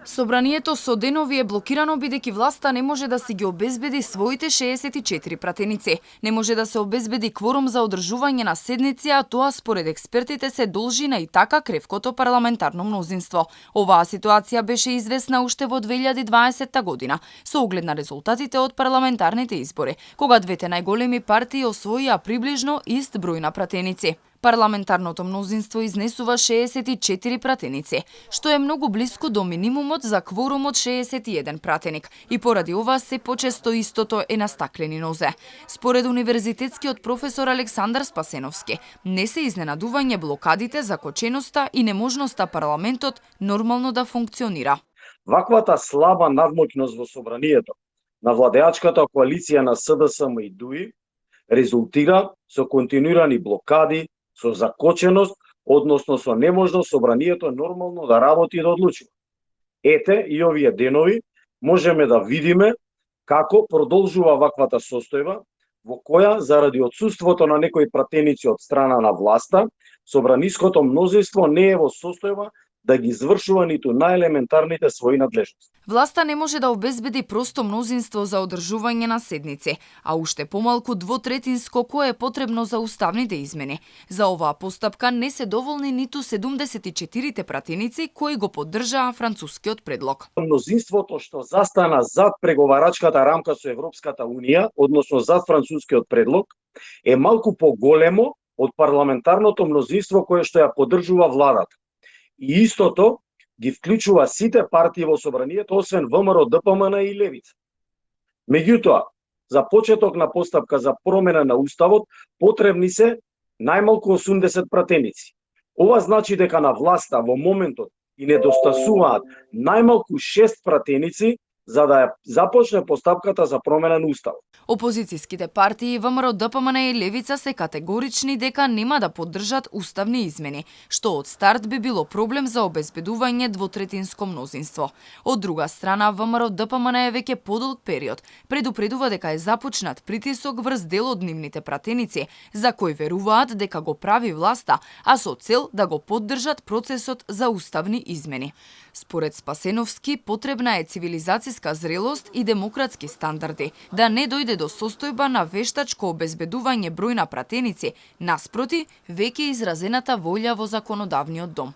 Собранието со денови е блокирано бидејќи власта не може да си ги обезбеди своите 64 пратеници. Не може да се обезбеди кворум за одржување на седници, а тоа според експертите се должи на и така кревкото парламентарно мнозинство. Оваа ситуација беше известна уште во 2020 година, со оглед на резултатите од парламентарните избори, кога двете најголеми партии освоија приближно ист број на пратеници. Парламентарното мнозинство изнесува 64 пратеници, што е многу блиску до минимумот за кворум од 61 пратеник, и поради ова се почесто истото е на стаклени нозе. Според универзитетскиот професор Александар Спасеновски, не се изненадување блокадите, закоченоста и неможноста парламентот нормално да функционира. Ваквата слаба надмоќност во собранието на владеачката коалиција на СДСМ и ДУИ резултира со континуирани блокади, со закоченост, односно со неможност собранието нормално да работи и да одлучува. Ете, и овие денови можеме да видиме како продолжува ваквата состојба, во која, заради отсуството на некои пратеници од страна на власта, собраниското мнозинство не е во состојба да ги извршува ниту најелементарните своји надлежности. Власта не може да обезбеди просто мнозинство за одржување на седници, а уште помалку двотретинско кое е потребно за уставните измени. За оваа постапка не се доволни ниту 74 пратеници кои го поддржаа францускиот предлог. Мнозинството што застана зад преговарачката рамка со Европската Унија, односно зад францускиот предлог, е малку поголемо од парламентарното мнозинство кое што ја поддржува владата. И истото ги вклучува сите партии во собранието, освен ВМРО, ДПМН и Левица. Меѓутоа, за почеток на постапка за промена на уставот потребни се најмалку 80 пратеници. Ова значи дека на власта во моментот и недостасуваат најмалку 6 пратеници за да ја започне постапката за промена на уставот. Опозицијските партии ВМРО, ДПМН и Левица се категорични дека нема да поддржат уставни измени, што од старт би било проблем за обезбедување двотретинско мнозинство. Од друга страна, ВМРО, ДПМН е веќе подолг период предупредува дека е започнат притисок врз дел од нивните пратеници, за кои веруваат дека го прави власта, а со цел да го поддржат процесот за уставни измени. Според Спасеновски, потребна е цивилизацијска зрелост и демократски стандарди, да не дојде до состојба на вештачко обезбедување број на пратеници, наспроти, веќе изразената волја во законодавниот дом.